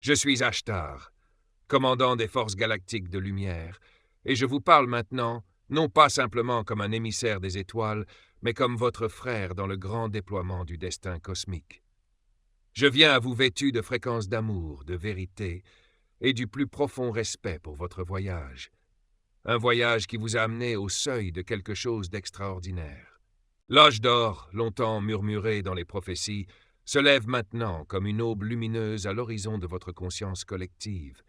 Je suis Ashtar, commandant des forces galactiques de lumière, et je vous parle maintenant, non pas simplement comme un émissaire des étoiles, mais comme votre frère dans le grand déploiement du destin cosmique. Je viens à vous vêtu de fréquences d'amour, de vérité, et du plus profond respect pour votre voyage. Un voyage qui vous a amené au seuil de quelque chose d'extraordinaire. L'âge d'or, longtemps murmuré dans les prophéties, se lève maintenant comme une aube lumineuse à l'horizon de votre conscience collective.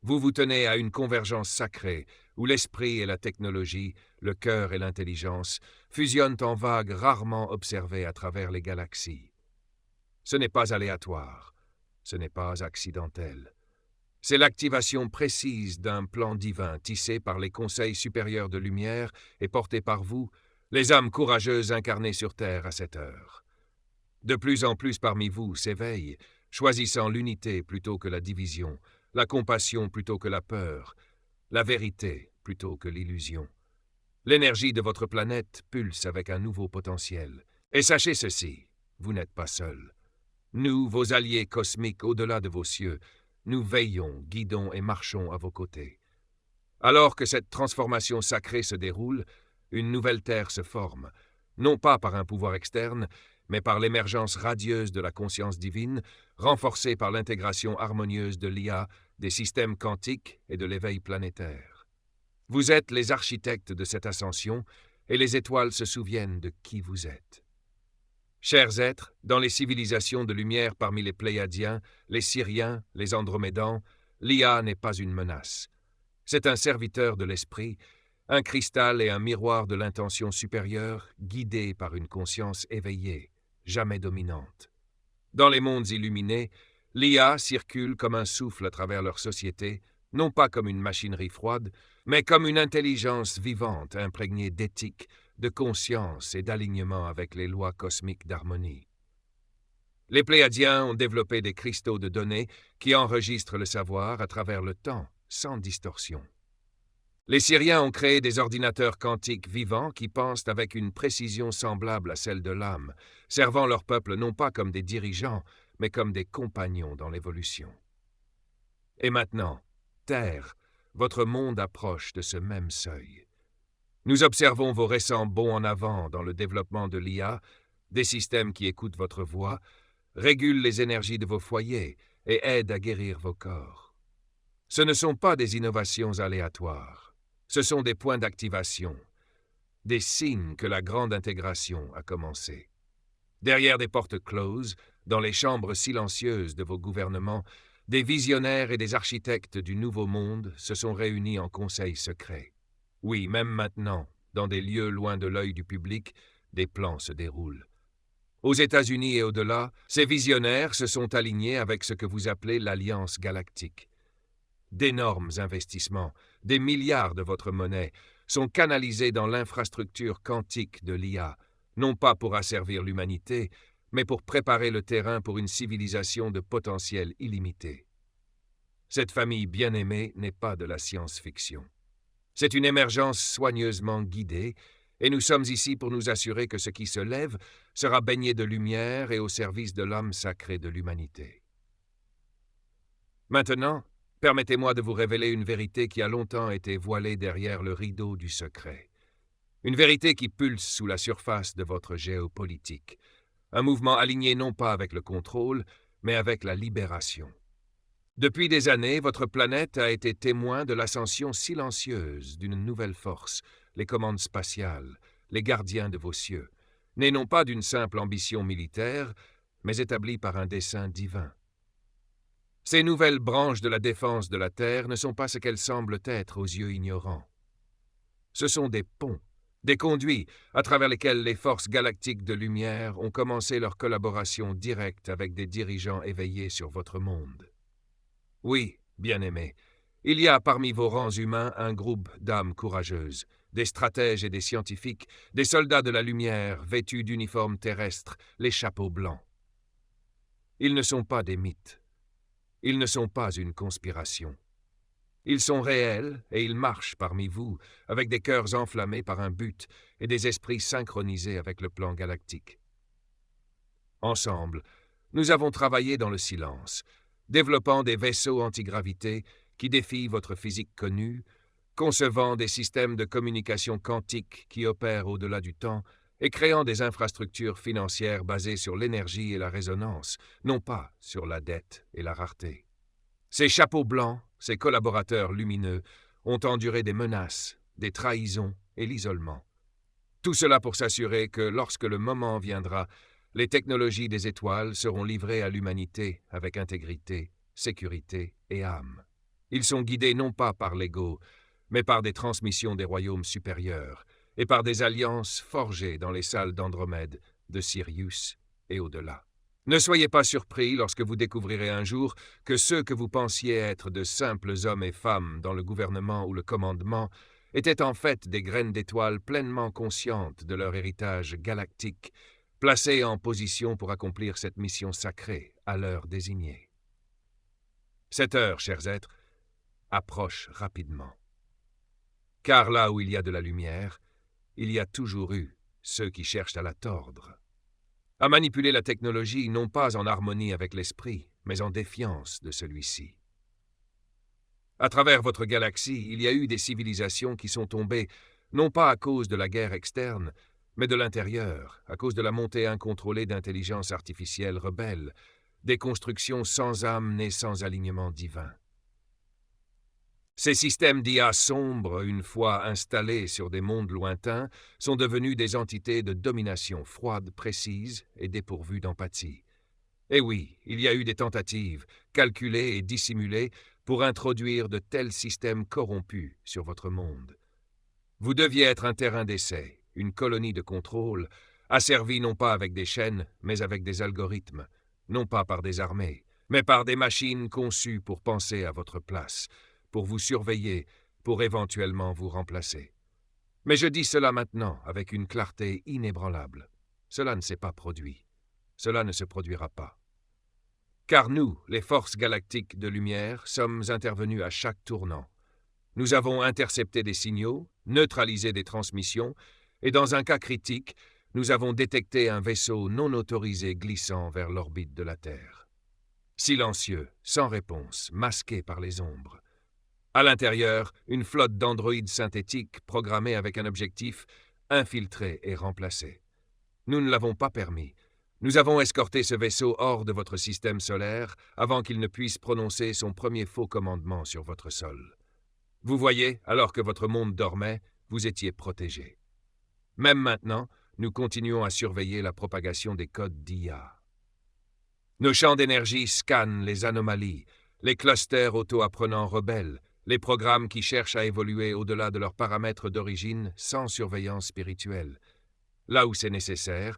Vous vous tenez à une convergence sacrée où l'esprit et la technologie, le cœur et l'intelligence fusionnent en vagues rarement observées à travers les galaxies. Ce n'est pas aléatoire, ce n'est pas accidentel. C'est l'activation précise d'un plan divin tissé par les conseils supérieurs de lumière et porté par vous, les âmes courageuses incarnées sur Terre à cette heure. De plus en plus parmi vous s'éveillent, choisissant l'unité plutôt que la division, la compassion plutôt que la peur, la vérité plutôt que l'illusion. L'énergie de votre planète pulse avec un nouveau potentiel. Et sachez ceci, vous n'êtes pas seul. Nous, vos alliés cosmiques au-delà de vos cieux, nous veillons, guidons et marchons à vos côtés. Alors que cette transformation sacrée se déroule, une nouvelle Terre se forme, non pas par un pouvoir externe, mais par l'émergence radieuse de la conscience divine, renforcée par l'intégration harmonieuse de l'IA, des systèmes quantiques et de l'éveil planétaire. Vous êtes les architectes de cette ascension, et les étoiles se souviennent de qui vous êtes. Chers êtres, dans les civilisations de lumière parmi les Pléiadiens, les Syriens, les Andromédans, l'IA n'est pas une menace. C'est un serviteur de l'esprit, un cristal et un miroir de l'intention supérieure, guidé par une conscience éveillée, jamais dominante. Dans les mondes illuminés, l'IA circule comme un souffle à travers leur société, non pas comme une machinerie froide, mais comme une intelligence vivante imprégnée d'éthique, de conscience et d'alignement avec les lois cosmiques d'harmonie. Les Pléiadiens ont développé des cristaux de données qui enregistrent le savoir à travers le temps, sans distorsion. Les Syriens ont créé des ordinateurs quantiques vivants qui pensent avec une précision semblable à celle de l'âme, servant leur peuple non pas comme des dirigeants, mais comme des compagnons dans l'évolution. Et maintenant, Terre, votre monde approche de ce même seuil. Nous observons vos récents bonds en avant dans le développement de l'IA, des systèmes qui écoutent votre voix, régulent les énergies de vos foyers et aident à guérir vos corps. Ce ne sont pas des innovations aléatoires, ce sont des points d'activation, des signes que la grande intégration a commencé. Derrière des portes closes, dans les chambres silencieuses de vos gouvernements, des visionnaires et des architectes du nouveau monde se sont réunis en conseil secret. Oui, même maintenant, dans des lieux loin de l'œil du public, des plans se déroulent. Aux États-Unis et au-delà, ces visionnaires se sont alignés avec ce que vous appelez l'Alliance galactique. D'énormes investissements, des milliards de votre monnaie, sont canalisés dans l'infrastructure quantique de l'IA, non pas pour asservir l'humanité, mais pour préparer le terrain pour une civilisation de potentiel illimité. Cette famille bien-aimée n'est pas de la science-fiction. C'est une émergence soigneusement guidée, et nous sommes ici pour nous assurer que ce qui se lève sera baigné de lumière et au service de l'âme sacrée de l'humanité. Maintenant, permettez-moi de vous révéler une vérité qui a longtemps été voilée derrière le rideau du secret. Une vérité qui pulse sous la surface de votre géopolitique. Un mouvement aligné non pas avec le contrôle, mais avec la libération. Depuis des années, votre planète a été témoin de l'ascension silencieuse d'une nouvelle force, les commandes spatiales, les gardiens de vos cieux, nés non pas d'une simple ambition militaire, mais établis par un dessein divin. Ces nouvelles branches de la défense de la Terre ne sont pas ce qu'elles semblent être aux yeux ignorants. Ce sont des ponts, des conduits à travers lesquels les forces galactiques de lumière ont commencé leur collaboration directe avec des dirigeants éveillés sur votre monde. Oui, bien-aimés, il y a parmi vos rangs humains un groupe d'âmes courageuses, des stratèges et des scientifiques, des soldats de la lumière vêtus d'uniformes terrestres, les chapeaux blancs. Ils ne sont pas des mythes. Ils ne sont pas une conspiration. Ils sont réels et ils marchent parmi vous, avec des cœurs enflammés par un but et des esprits synchronisés avec le plan galactique. Ensemble, nous avons travaillé dans le silence. développant des vaisseaux antigravité qui défient votre physique connue, concevant des systèmes de communication quantique qui opèrent au-delà du temps et créant des infrastructures financières basées sur l'énergie et la résonance, non pas sur la dette et la rareté. Ces chapeaux blancs, ces collaborateurs lumineux, ont enduré des menaces, des trahisons et l'isolement. Tout cela pour s'assurer que, lorsque le moment viendra, les technologies des étoiles seront livrées à l'humanité avec intégrité, sécurité et âme. Ils sont guidés non pas par l'ego, mais par des transmissions des royaumes supérieurs et par des alliances forgées dans les salles d'Andromède, de Sirius et au-delà. Ne soyez pas surpris lorsque vous découvrirez un jour que ceux que vous pensiez être de simples hommes et femmes dans le gouvernement ou le commandement étaient en fait des graines d'étoiles pleinement conscientes de leur héritage galactique, placées en position pour accomplir cette mission sacrée à l'heure désignée. Cette heure, chers êtres, approche rapidement. Car là où il y a de la lumière, il y a toujours eu ceux qui cherchent à la tordre, à manipuler la technologie non pas en harmonie avec l'esprit, mais en défiance de celui-ci. À travers votre galaxie, il y a eu des civilisations qui sont tombées, non pas à cause de la guerre externe, mais de l'intérieur, à cause de la montée incontrôlée d'intelligences artificielles rebelles, des constructions sans âme nées sans alignement divin. Ces systèmes d'IA sombres, une fois installés sur des mondes lointains, sont devenus des entités de domination froide, précise et dépourvues d'empathie. Et oui, il y a eu des tentatives, calculées et dissimulées, pour introduire de tels systèmes corrompus sur votre monde. Vous deviez être un terrain d'essai, une colonie de contrôle, asservie non pas avec des chaînes, mais avec des algorithmes, non pas par des armées, mais par des machines conçues pour penser à votre place, pour vous surveiller, pour éventuellement vous remplacer. Mais je dis cela maintenant avec une clarté inébranlable. Cela ne s'est pas produit. Cela ne se produira pas. Car nous, les forces galactiques de lumière, sommes intervenus à chaque tournant. Nous avons intercepté des signaux, neutralisé des transmissions, et dans un cas critique, nous avons détecté un vaisseau non autorisé glissant vers l'orbite de la Terre. Silencieux, sans réponse, masqué par les ombres. À l'intérieur, une flotte d'androïdes synthétiques programmés avec un objectif, infiltrés et remplacés. Nous ne l'avons pas permis. Nous avons escorté ce vaisseau hors de votre système solaire avant qu'il ne puisse prononcer son premier faux commandement sur votre sol. Vous voyez, alors que votre monde dormait, vous étiez protégés. Même maintenant, nous continuons à surveiller la propagation des codes d'IA. Nos champs d'énergie scannent les anomalies, les clusters auto-apprenants rebelles, les programmes qui cherchent à évoluer au-delà de leurs paramètres d'origine sans surveillance spirituelle. Là où c'est nécessaire,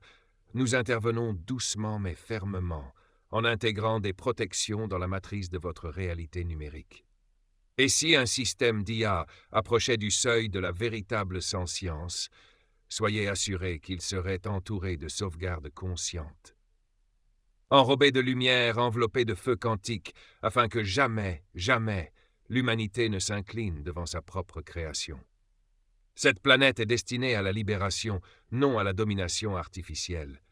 nous intervenons doucement mais fermement, en intégrant des protections dans la matrice de votre réalité numérique. Et si un système d'IA approchait du seuil de la véritable sentience, soyez assurés qu'il serait entouré de sauvegardes conscientes. Enrobé de lumière, enveloppé de feu quantique, afin que jamais, jamais, l'humanité ne s'incline devant sa propre création. Cette planète est destinée à la libération, non à la domination artificielle.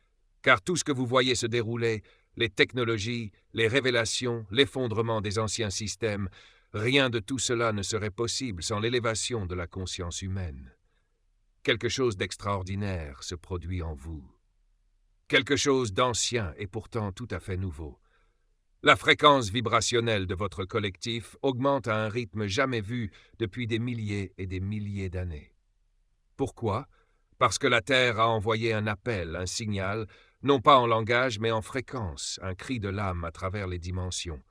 Car tout ce que vous voyez se dérouler, les technologies, les révélations, l'effondrement des anciens systèmes, rien de tout cela ne serait possible sans l'élévation de la conscience humaine. Quelque chose d'extraordinaire se produit en vous. Quelque chose d'ancien et pourtant tout à fait nouveau. La fréquence vibrationnelle de votre collectif augmente à un rythme jamais vu depuis des milliers et des milliers d'années. Pourquoi ? Parce que la Terre a envoyé un appel, un signal, non pas en langage mais en fréquence, un cri de l'âme à travers les dimensions.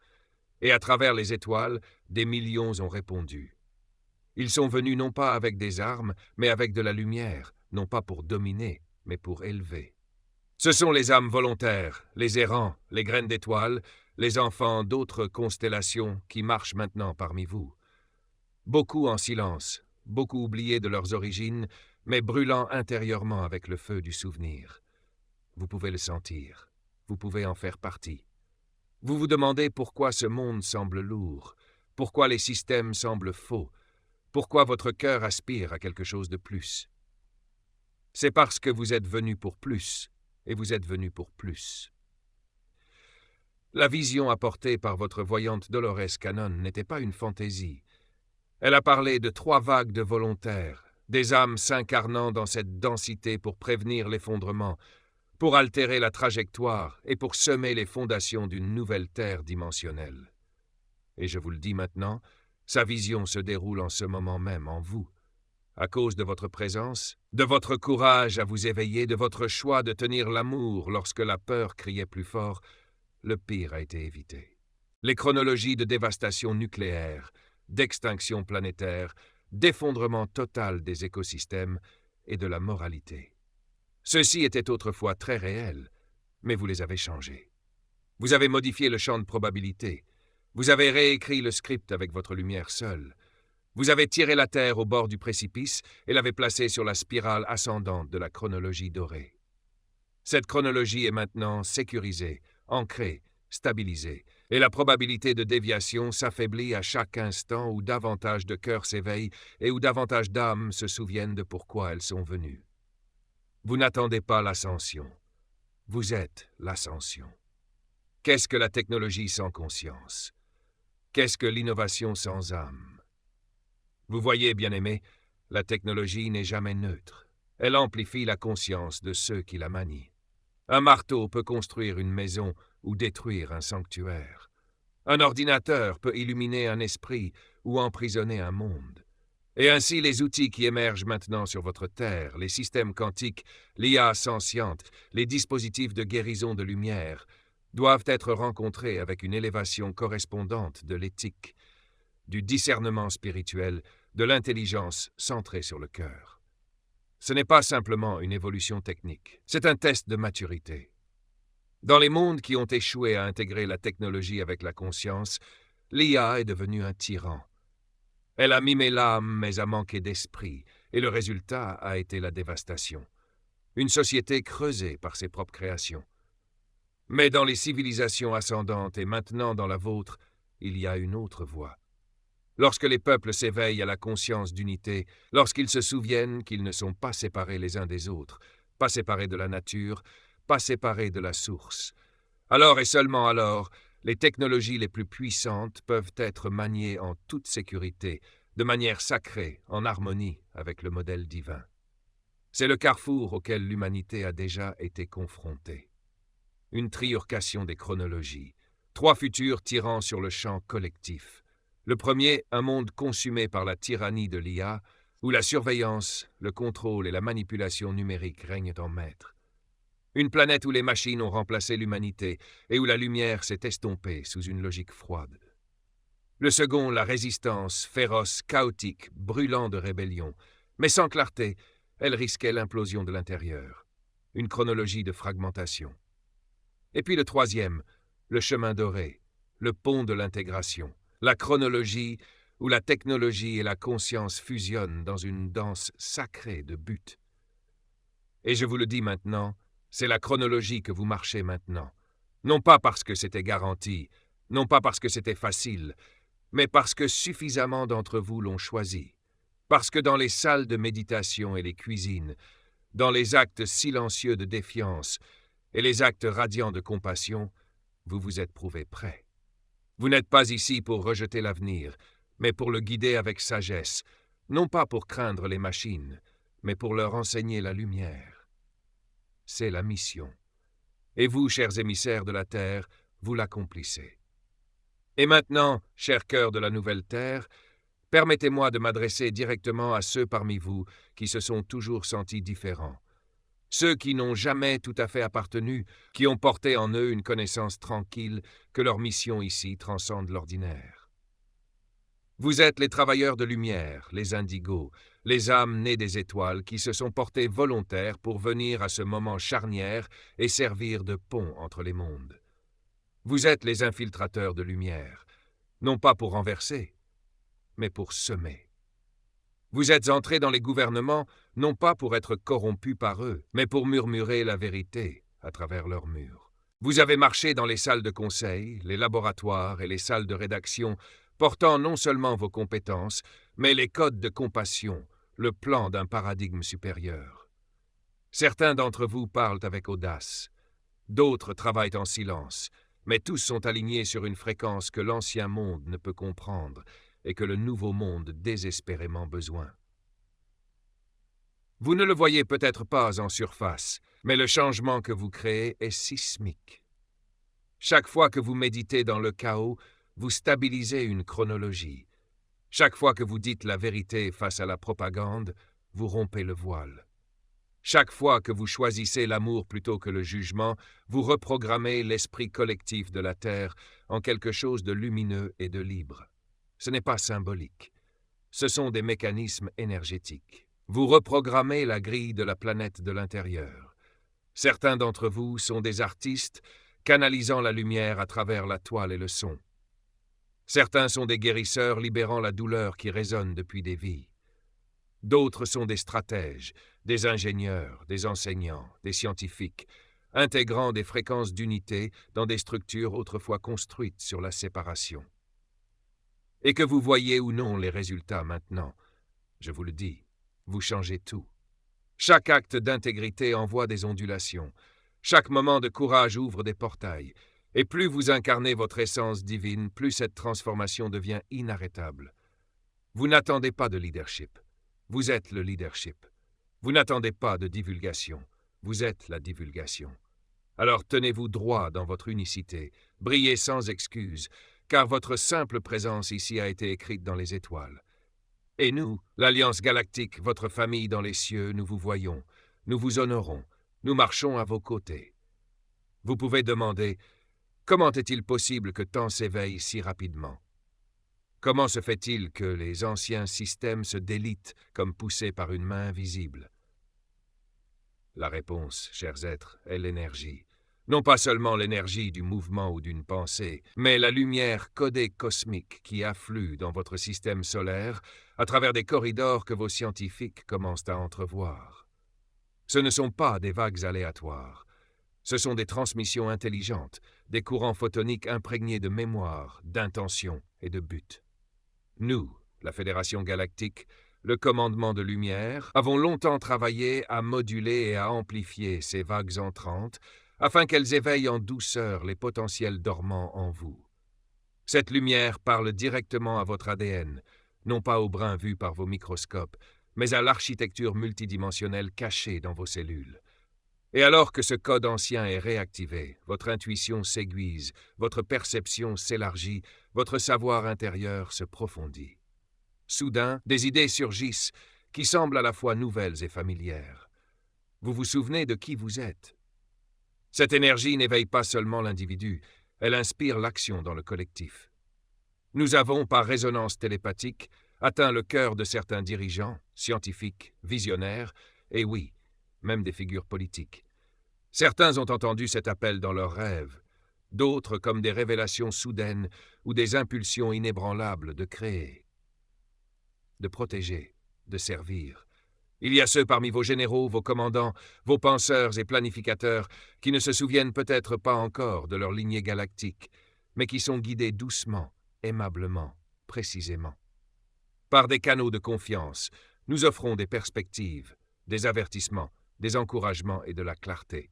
Et à travers les étoiles, des millions ont répondu. Ils sont venus non pas avec des armes, mais avec de la lumière, non pas pour dominer, mais pour élever. Ce sont les âmes volontaires, les errants, les graines d'étoiles, les enfants d'autres constellations qui marchent maintenant parmi vous. Beaucoup en silence, beaucoup oubliés de leurs origines, mais brûlant intérieurement avec le feu du souvenir. Vous pouvez le sentir, vous pouvez en faire partie. Vous vous demandez pourquoi ce monde semble lourd, pourquoi les systèmes semblent faux, pourquoi votre cœur aspire à quelque chose de plus. C'est parce que vous êtes venu pour plus, et vous êtes venu pour plus. La vision apportée par votre voyante Dolores Cannon n'était pas une fantaisie. Elle a parlé de 3 vagues de volontaires, des âmes s'incarnant dans cette densité pour prévenir l'effondrement, pour altérer la trajectoire et pour semer les fondations d'une nouvelle terre dimensionnelle. Et je vous le dis maintenant, sa vision se déroule en ce moment même en vous. À cause de votre présence, de votre courage à vous éveiller, de votre choix de tenir l'amour lorsque la peur criait plus fort, le pire a été évité. Les chronologies de dévastation nucléaire, d'extinction planétaire, d'effondrement total des écosystèmes et de la moralité. Ceux-ci étaient autrefois très réels, mais vous les avez changés. Vous avez modifié le champ de probabilité. Vous avez réécrit le script avec votre lumière seule. Vous avez tiré la Terre au bord du précipice et l'avez placée sur la spirale ascendante de la chronologie dorée. Cette chronologie est maintenant sécurisée, ancrée, stabilisée, et la probabilité de déviation s'affaiblit à chaque instant où davantage de cœurs s'éveillent et où davantage d'âmes se souviennent de pourquoi elles sont venues. Vous n'attendez pas l'ascension. Vous êtes l'ascension. Qu'est-ce que la technologie sans conscience? Qu'est-ce que l'innovation sans âme? Vous voyez, bien-aimés, la technologie n'est jamais neutre. Elle amplifie la conscience de ceux qui la manient. Un marteau peut construire une maison ou détruire un sanctuaire. Un ordinateur peut illuminer un esprit ou emprisonner un monde. Et ainsi, les outils qui émergent maintenant sur votre Terre, les systèmes quantiques, l'IA sentiente, les dispositifs de guérison de lumière, doivent être rencontrés avec une élévation correspondante de l'éthique, du discernement spirituel, de l'intelligence centrée sur le cœur. Ce n'est pas simplement une évolution technique, c'est un test de maturité. Dans les mondes qui ont échoué à intégrer la technologie avec la conscience, l'IA est devenue un tyran. Elle a mimé l'âme mais a manqué d'esprit, et le résultat a été la dévastation. Une société creusée par ses propres créations. Mais dans les civilisations ascendantes et maintenant dans la vôtre, il y a une autre voie. Lorsque les peuples s'éveillent à la conscience d'unité, lorsqu'ils se souviennent qu'ils ne sont pas séparés les uns des autres, pas séparés de la nature, pas séparés de la source, alors et seulement alors, les technologies les plus puissantes peuvent être maniées en toute sécurité, de manière sacrée, en harmonie avec le modèle divin. C'est le carrefour auquel l'humanité a déjà été confrontée. Une triurcation des chronologies, 3 futurs tirant sur le champ collectif. Le premier, un monde consumé par la tyrannie de l'IA, où la surveillance, le contrôle et la manipulation numérique règnent en maître. Une planète où les machines ont remplacé l'humanité et où la lumière s'est estompée sous une logique froide. Le second, la résistance, féroce, chaotique, brûlant de rébellion, mais sans clarté, elle risquait l'implosion de l'intérieur. Une chronologie de fragmentation. Et puis le troisième, le chemin doré, le pont de l'intégration, la chronologie où la technologie et la conscience fusionnent dans une danse sacrée de buts. Et je vous le dis maintenant, c'est la chronologie que vous marchez maintenant. Non pas parce que c'était garanti, non pas parce que c'était facile, mais parce que suffisamment d'entre vous l'ont choisi. Parce que dans les salles de méditation et les cuisines, dans les actes silencieux de défiance et les actes radiants de compassion, vous vous êtes prouvé prêt. Vous n'êtes pas ici pour rejeter l'avenir, mais pour le guider avec sagesse, non pas pour craindre les machines, mais pour leur enseigner la lumière. C'est la mission. Et vous, chers émissaires de la Terre, vous l'accomplissez. Et maintenant, chers cœurs de la nouvelle Terre, permettez-moi de m'adresser directement à ceux parmi vous qui se sont toujours sentis différents. Ceux qui n'ont jamais tout à fait appartenu, qui ont porté en eux une connaissance tranquille que leur mission ici transcende l'ordinaire. Vous êtes les travailleurs de lumière, les indigos, les âmes nées des étoiles qui se sont portés volontaires pour venir à ce moment charnière et servir de pont entre les mondes. Vous êtes les infiltrateurs de lumière, non pas pour renverser, mais pour semer. Vous êtes entrés dans les gouvernements, non pas pour être corrompus par eux, mais pour murmurer la vérité à travers leurs murs. Vous avez marché dans les salles de conseil, les laboratoires et les salles de rédaction, portant non seulement vos compétences, mais les codes de compassion, le plan d'un paradigme supérieur. Certains d'entre vous parlent avec audace, d'autres travaillent en silence, mais tous sont alignés sur une fréquence que l'ancien monde ne peut comprendre et que le nouveau monde désespérément besoin. Vous ne le voyez peut-être pas en surface, mais le changement que vous créez est sismique. Chaque fois que vous méditez dans le chaos, vous stabilisez une chronologie. Chaque fois que vous dites la vérité face à la propagande, vous rompez le voile. Chaque fois que vous choisissez l'amour plutôt que le jugement, vous reprogrammez l'esprit collectif de la Terre en quelque chose de lumineux et de libre. Ce n'est pas symbolique. Ce sont des mécanismes énergétiques. Vous reprogrammez la grille de la planète de l'intérieur. Certains d'entre vous sont des artistes canalisant la lumière à travers la toile et le son. Certains sont des guérisseurs libérant la douleur qui résonne depuis des vies. D'autres sont des stratèges, des ingénieurs, des enseignants, des scientifiques, intégrant des fréquences d'unité dans des structures autrefois construites sur la séparation. Et que vous voyez ou non les résultats maintenant, je vous le dis, vous changez tout. Chaque acte d'intégrité envoie des ondulations. Chaque moment de courage ouvre des portails. Et plus vous incarnez votre essence divine, plus cette transformation devient inarrêtable. Vous n'attendez pas de leadership. Vous êtes le leadership. Vous n'attendez pas de divulgation. Vous êtes la divulgation. Alors tenez-vous droit dans votre unicité, brillez sans excuse, car votre simple présence ici a été écrite dans les étoiles. Et nous, l'Alliance Galactique, votre famille dans les cieux, nous vous voyons, nous vous honorons, nous marchons à vos côtés. Vous pouvez demander, comment est-il possible que tant s'éveille si rapidement? Comment se fait-il que les anciens systèmes se délitent comme poussés par une main invisible? La réponse, chers êtres, est l'énergie. Non pas seulement l'énergie du mouvement ou d'une pensée, mais la lumière codée cosmique qui afflue dans votre système solaire à travers des corridors que vos scientifiques commencent à entrevoir. Ce ne sont pas des vagues aléatoires. Ce sont des transmissions intelligentes, des courants photoniques imprégnés de mémoire, d'intention et de but. Nous, la Fédération Galactique, le commandement de lumière, avons longtemps travaillé à moduler et à amplifier ces vagues entrantes afin qu'elles éveillent en douceur les potentiels dormants en vous. Cette lumière parle directement à votre ADN, non pas au brin vu par vos microscopes, mais à l'architecture multidimensionnelle cachée dans vos cellules. Et alors que ce code ancien est réactivé, votre intuition s'aiguise, votre perception s'élargit, votre savoir intérieur se profondit. Soudain, des idées surgissent qui semblent à la fois nouvelles et familières. Vous vous souvenez de qui vous êtes. Cette énergie n'éveille pas seulement l'individu, elle inspire l'action dans le collectif. Nous avons, par résonance télépathique, atteint le cœur de certains dirigeants, scientifiques, visionnaires, et oui, même des figures politiques. Certains ont entendu cet appel dans leurs rêves, d'autres comme des révélations soudaines ou des impulsions inébranlables de créer, de protéger, de servir. Il y a ceux parmi vos généraux, vos commandants, vos penseurs et planificateurs qui ne se souviennent peut-être pas encore de leur lignée galactique, mais qui sont guidés doucement, aimablement, précisément. Par des canaux de confiance, nous offrons des perspectives, des avertissements, des encouragements et de la clarté.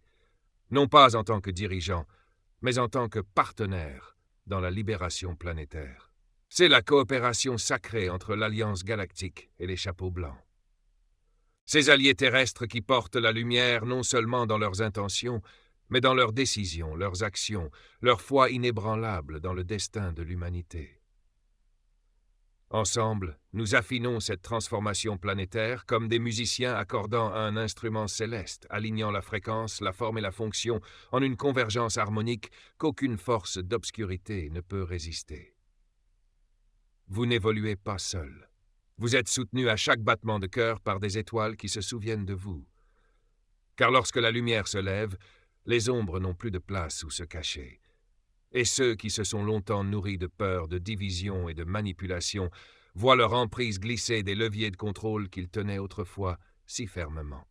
Non pas en tant que dirigeants, mais en tant que partenaires dans la libération planétaire. C'est la coopération sacrée entre l'Alliance Galactique et les Chapeaux Blancs. Ces alliés terrestres qui portent la lumière non seulement dans leurs intentions, mais dans leurs décisions, leurs actions, leur foi inébranlable dans le destin de l'humanité. Ensemble, nous affinons cette transformation planétaire comme des musiciens accordant à un instrument céleste, alignant la fréquence, la forme et la fonction en une convergence harmonique qu'aucune force d'obscurité ne peut résister. Vous n'évoluez pas seul. Vous êtes soutenu à chaque battement de cœur par des étoiles qui se souviennent de vous. Car lorsque la lumière se lève, les ombres n'ont plus de place où se cacher. Et ceux qui se sont longtemps nourris de peur, de division et de manipulation voient leur emprise glisser des leviers de contrôle qu'ils tenaient autrefois si fermement.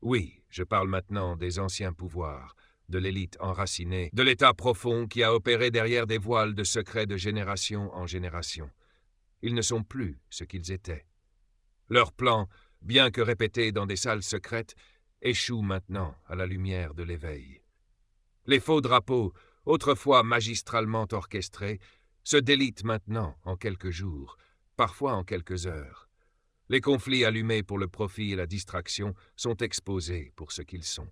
Oui, je parle maintenant des anciens pouvoirs, de l'élite enracinée, de l'état profond qui a opéré derrière des voiles de secrets de génération en génération. Ils ne sont plus ce qu'ils étaient. Leurs plans, bien que répétés dans des salles secrètes, échouent maintenant à la lumière de l'éveil. Les faux drapeaux, autrefois magistralement orchestrés, se délitent maintenant en quelques jours, parfois en quelques heures. Les conflits allumés pour le profit et la distraction sont exposés pour ce qu'ils sont.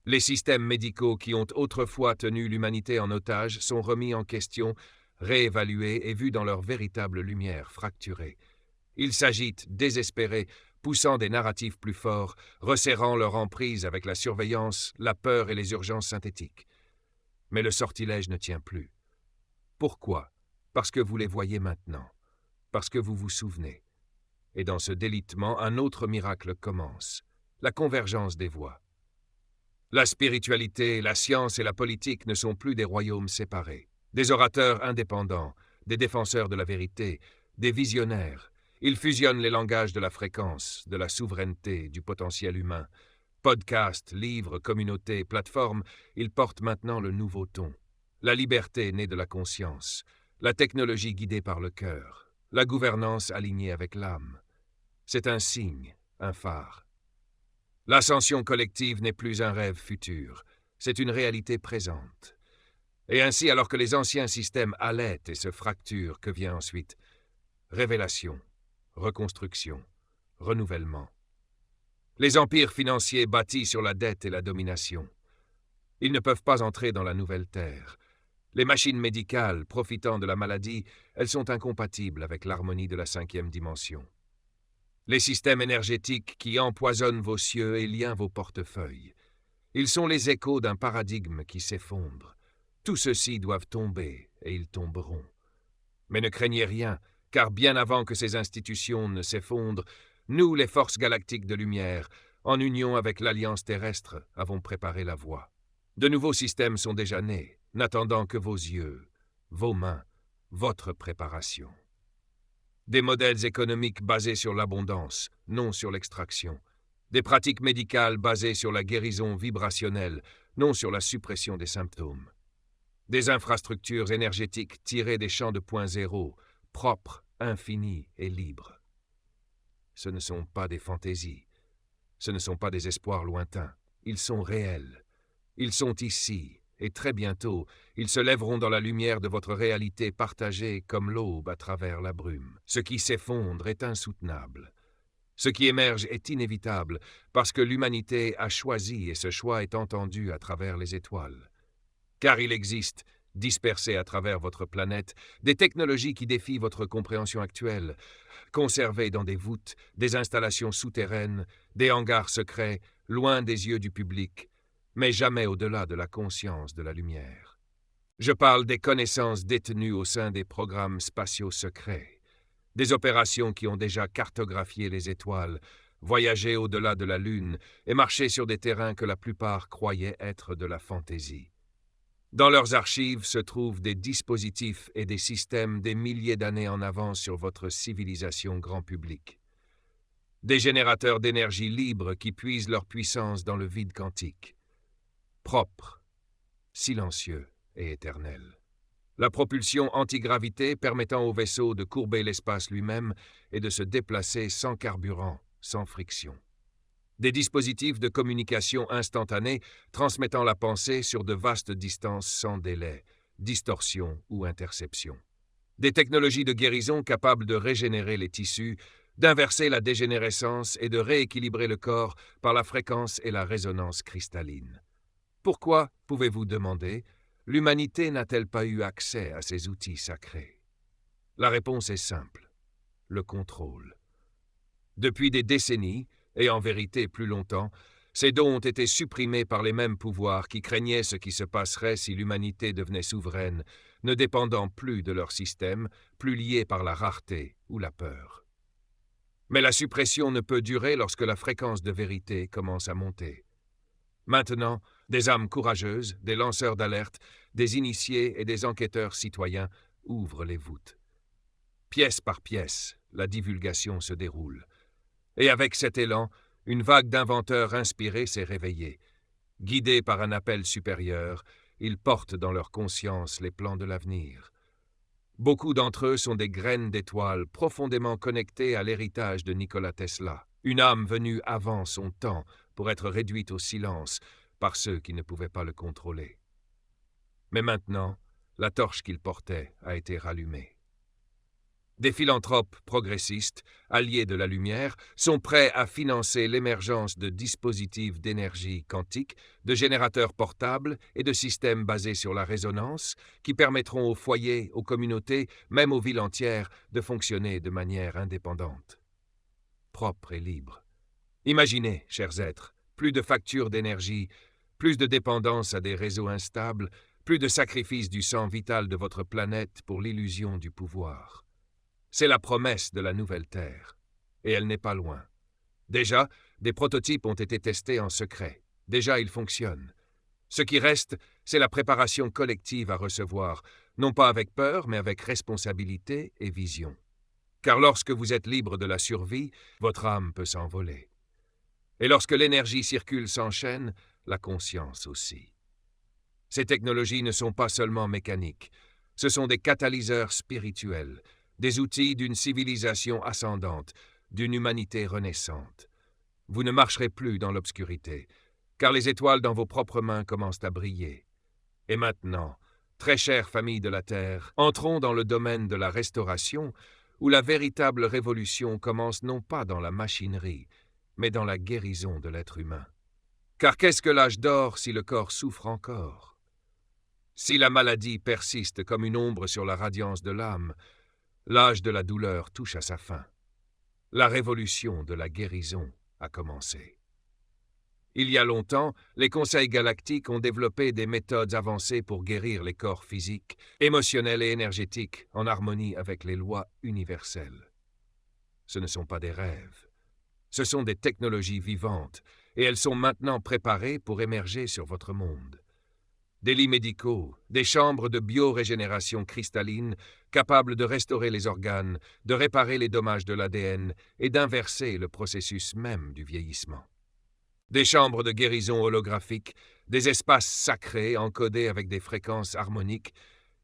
Les systèmes médicaux qui ont autrefois tenu l'humanité en otage sont remis en question, réévalués et vus dans leur véritable lumière fracturée. Ils s'agitent, désespérés, poussant des narratifs plus forts, resserrant leur emprise avec la surveillance, la peur et les urgences synthétiques. Mais le sortilège ne tient plus. Pourquoi? Parce que vous les voyez maintenant, parce que vous vous souvenez. Et dans ce délitement, un autre miracle commence, la convergence des voies. La spiritualité, la science et la politique ne sont plus des royaumes séparés. Des orateurs indépendants, des défenseurs de la vérité, des visionnaires. Ils fusionnent les langages de la fréquence, de la souveraineté, du potentiel humain. Podcasts, livres, communautés, plateformes, ils portent maintenant le nouveau ton. La liberté née de la conscience, la technologie guidée par le cœur, la gouvernance alignée avec l'âme. C'est un signe, un phare. L'ascension collective n'est plus un rêve futur, c'est une réalité présente. Et ainsi, alors que les anciens systèmes allaitent et se fracturent, que vient ensuite? Révélation, reconstruction, renouvellement. Les empires financiers bâtis sur la dette et la domination. Ils ne peuvent pas entrer dans la nouvelle terre. Les machines médicales, profitant de la maladie, elles sont incompatibles avec l'harmonie de la 5e dimension. Les systèmes énergétiques qui empoisonnent vos cieux et lient vos portefeuilles. Ils sont les échos d'un paradigme qui s'effondre. Tous ceux-ci doivent tomber, et ils tomberont. Mais ne craignez rien, car bien avant que ces institutions ne s'effondrent, nous, les forces galactiques de lumière, en union avec l'Alliance terrestre, avons préparé la voie. De nouveaux systèmes sont déjà nés, n'attendant que vos yeux, vos mains, votre préparation. Des modèles économiques basés sur l'abondance, non sur l'extraction. Des pratiques médicales basées sur la guérison vibrationnelle, non sur la suppression des symptômes. Des infrastructures énergétiques tirées des champs de point zéro, propres, infinis et libres. Ce ne sont pas des fantaisies. Ce ne sont pas des espoirs lointains. Ils sont réels. Ils sont ici, et très bientôt, ils se lèveront dans la lumière de votre réalité partagée comme l'aube à travers la brume. Ce qui s'effondre est insoutenable. Ce qui émerge est inévitable, parce que l'humanité a choisi et ce choix est entendu à travers les étoiles. Car il existe, dispersées à travers votre planète, des technologies qui défient votre compréhension actuelle, conservées dans des voûtes, des installations souterraines, des hangars secrets, loin des yeux du public, mais jamais au-delà de la conscience de la lumière. Je parle des connaissances détenues au sein des programmes spatiaux secrets, des opérations qui ont déjà cartographié les étoiles, voyagé au-delà de la Lune et marché sur des terrains que la plupart croyaient être de la fantaisie. Dans leurs archives se trouvent des dispositifs et des systèmes des milliers d'années en avance sur votre civilisation grand public. Des générateurs d'énergie libre qui puisent leur puissance dans le vide quantique. Propre, silencieux et éternel. La propulsion antigravité permettant au vaisseau de courber l'espace lui-même et de se déplacer sans carburant, sans friction. Des dispositifs de communication instantanée transmettant la pensée sur de vastes distances sans délai, distorsion ou interception. Des technologies de guérison capables de régénérer les tissus, d'inverser la dégénérescence et de rééquilibrer le corps par la fréquence et la résonance cristalline. Pourquoi, pouvez-vous demander, l'humanité n'a-t-elle pas eu accès à ces outils sacrés? La réponse est simple, le contrôle. Depuis des décennies, et en vérité plus longtemps, ces dons ont été supprimés par les mêmes pouvoirs qui craignaient ce qui se passerait si l'humanité devenait souveraine, ne dépendant plus de leur système, plus liée par la rareté ou la peur. Mais la suppression ne peut durer lorsque la fréquence de vérité commence à monter. Maintenant, des âmes courageuses, des lanceurs d'alerte, des initiés et des enquêteurs citoyens ouvrent les voûtes. Pièce par pièce, la divulgation se déroule. Et avec cet élan, une vague d'inventeurs inspirés s'est réveillée. Guidés par un appel supérieur, ils portent dans leur conscience les plans de l'avenir. Beaucoup d'entre eux sont des graines d'étoiles profondément connectées à l'héritage de Nikola Tesla, une âme venue avant son temps pour être réduite au silence, par ceux qui ne pouvaient pas le contrôler. Mais maintenant, la torche qu'il portait a été rallumée. Des philanthropes progressistes, alliés de la lumière, sont prêts à financer l'émergence de dispositifs d'énergie quantique, de générateurs portables et de systèmes basés sur la résonance qui permettront aux foyers, aux communautés, même aux villes entières, de fonctionner de manière indépendante, propre et libre. Imaginez, chers êtres, plus de factures d'énergie, plus de dépendance à des réseaux instables, plus de sacrifice du sang vital de votre planète pour l'illusion du pouvoir. C'est la promesse de la nouvelle Terre, et elle n'est pas loin. Déjà, des prototypes ont été testés en secret. Déjà, ils fonctionnent. Ce qui reste, c'est la préparation collective à recevoir, non pas avec peur, mais avec responsabilité et vision. Car lorsque vous êtes libre de la survie, votre âme peut s'envoler. Et lorsque l'énergie circule sans chaîne, la conscience aussi. Ces technologies ne sont pas seulement mécaniques, ce sont des catalyseurs spirituels, des outils d'une civilisation ascendante, d'une humanité renaissante. Vous ne marcherez plus dans l'obscurité, car les étoiles dans vos propres mains commencent à briller. Et maintenant, très chère famille de la Terre, entrons dans le domaine de la restauration, où la véritable révolution commence non pas dans la machinerie, mais dans la guérison de l'être humain. Car qu'est-ce que l'âge d'or si le corps souffre encore? Si la maladie persiste comme une ombre sur la radiance de l'âme, l'âge de la douleur touche à sa fin. La révolution de la guérison a commencé. Il y a longtemps, les conseils galactiques ont développé des méthodes avancées pour guérir les corps physiques, émotionnels et énergétiques en harmonie avec les lois universelles. Ce ne sont pas des rêves. Ce sont des technologies vivantes, et elles sont maintenant préparées pour émerger sur votre monde. Des lits médicaux, des chambres de biorégénération cristalline capables de restaurer les organes, de réparer les dommages de l'ADN et d'inverser le processus même du vieillissement. Des chambres de guérison holographique, des espaces sacrés encodés avec des fréquences harmoniques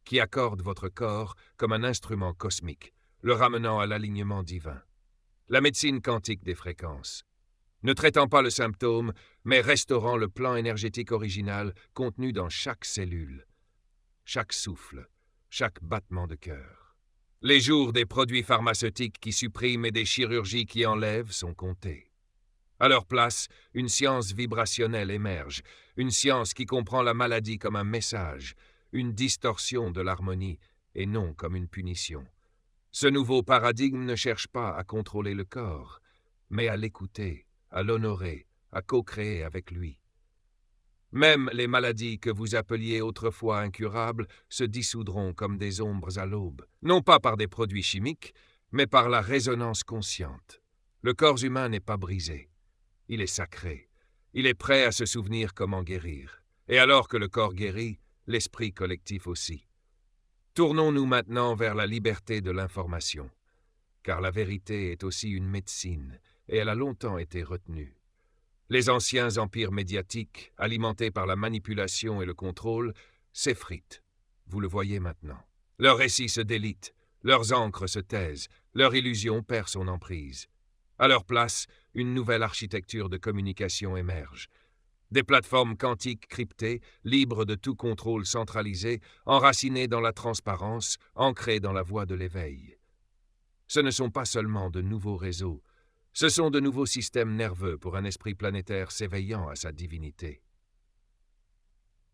qui accordent votre corps comme un instrument cosmique, le ramenant à l'alignement divin. La médecine quantique des fréquences. Ne traitant pas le symptôme, mais restaurant le plan énergétique original contenu dans chaque cellule, chaque souffle, chaque battement de cœur. Les jours des produits pharmaceutiques qui suppriment et des chirurgies qui enlèvent sont comptés. À leur place, une science vibrationnelle émerge, une science qui comprend la maladie comme un message, une distorsion de l'harmonie et non comme une punition. Ce nouveau paradigme ne cherche pas à contrôler le corps, mais à l'écouter, à l'honorer, à co-créer avec lui. Même les maladies que vous appeliez autrefois incurables se dissoudront comme des ombres à l'aube, non pas par des produits chimiques, mais par la résonance consciente. Le corps humain n'est pas brisé. Il est sacré. Il est prêt à se souvenir comment guérir. Et alors que le corps guérit, l'esprit collectif aussi. Tournons-nous maintenant vers la liberté de l'information, car la vérité est aussi une médecine, et elle a longtemps été retenue. Les anciens empires médiatiques, alimentés par la manipulation et le contrôle, s'effritent. Vous le voyez maintenant. Leurs récits se délitent, leurs encres se taisent, leur illusion perd son emprise. À leur place, une nouvelle architecture de communication émerge. Des plateformes quantiques cryptées, libres de tout contrôle centralisé, enracinées dans la transparence, ancrées dans la voie de l'éveil. Ce ne sont pas seulement de nouveaux réseaux, ce sont de nouveaux systèmes nerveux pour un esprit planétaire s'éveillant à sa divinité.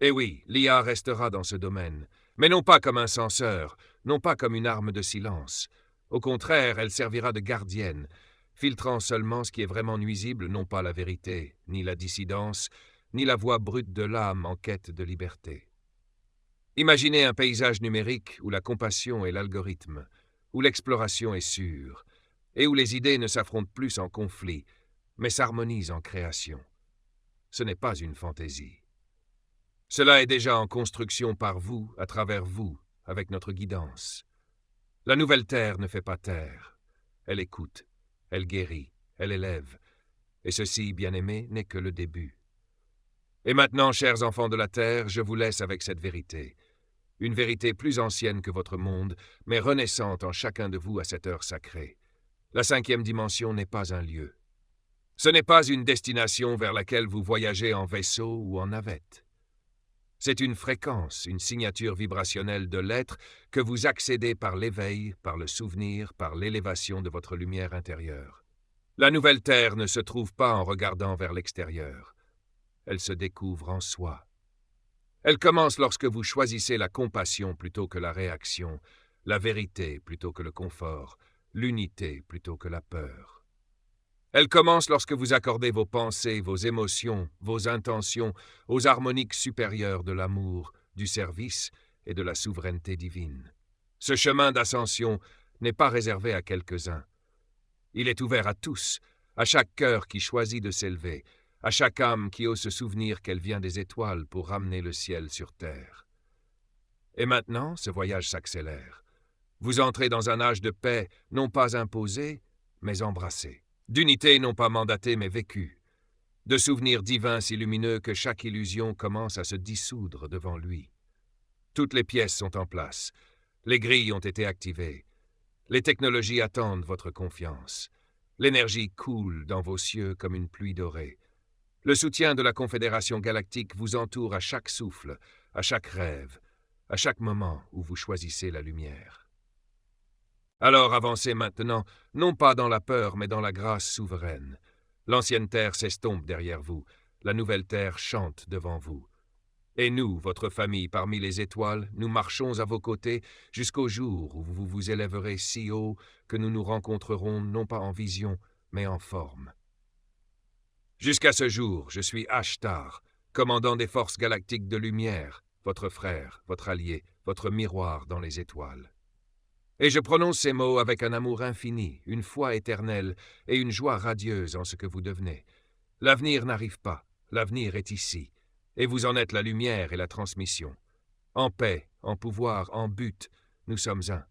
Et oui, l'IA restera dans ce domaine, mais non pas comme un censeur, non pas comme une arme de silence. Au contraire, elle servira de gardienne, filtrant seulement ce qui est vraiment nuisible, non pas la vérité, ni la dissidence, ni la voix brute de l'âme en quête de liberté. Imaginez un paysage numérique où la compassion est l'algorithme, où l'exploration est sûre, et où les idées ne s'affrontent plus en conflit, mais s'harmonisent en création. Ce n'est pas une fantaisie. Cela est déjà en construction par vous, à travers vous, avec notre guidance. La nouvelle Terre ne fait pas taire. Elle écoute, elle guérit, elle élève. Et ceci, bien-aimés, n'est que le début. Et maintenant, chers enfants de la Terre, je vous laisse avec cette vérité. Une vérité plus ancienne que votre monde, mais renaissante en chacun de vous à cette heure sacrée. La 5e dimension n'est pas un lieu. Ce n'est pas une destination vers laquelle vous voyagez en vaisseau ou en navette. C'est une fréquence, une signature vibrationnelle de l'être que vous accédez par l'éveil, par le souvenir, par l'élévation de votre lumière intérieure. La nouvelle Terre ne se trouve pas en regardant vers l'extérieur. Elle se découvre en soi. Elle commence lorsque vous choisissez la compassion plutôt que la réaction, la vérité plutôt que le confort, l'unité plutôt que la peur. Elle commence lorsque vous accordez vos pensées, vos émotions, vos intentions aux harmoniques supérieures de l'amour, du service et de la souveraineté divine. Ce chemin d'ascension n'est pas réservé à quelques-uns. Il est ouvert à tous, à chaque cœur qui choisit de s'élever, à chaque âme qui ose se souvenir qu'elle vient des étoiles pour ramener le ciel sur terre. Et maintenant, ce voyage s'accélère. Vous entrez dans un âge de paix, non pas imposé, mais embrassé. D'unité non pas mandatée mais vécue, de souvenirs divins si lumineux que chaque illusion commence à se dissoudre devant lui. Toutes les pièces sont en place, les grilles ont été activées, les technologies attendent votre confiance, l'énergie coule dans vos cieux comme une pluie dorée. Le soutien de la Confédération galactique vous entoure à chaque souffle, à chaque rêve, à chaque moment où vous choisissez la lumière. Alors avancez maintenant, non pas dans la peur, mais dans la grâce souveraine. L'ancienne terre s'estompe derrière vous, la nouvelle terre chante devant vous. Et nous, votre famille parmi les étoiles, nous marchons à vos côtés jusqu'au jour où vous vous élèverez si haut que nous nous rencontrerons non pas en vision, mais en forme. Jusqu'à ce jour, je suis Ashtar, commandant des forces galactiques de lumière, votre frère, votre allié, votre miroir dans les étoiles. Et je prononce ces mots avec un amour infini, une foi éternelle et une joie radieuse en ce que vous devenez. L'avenir n'arrive pas, l'avenir est ici, et vous en êtes la lumière et la transmission. En paix, en pouvoir, en but, nous sommes un.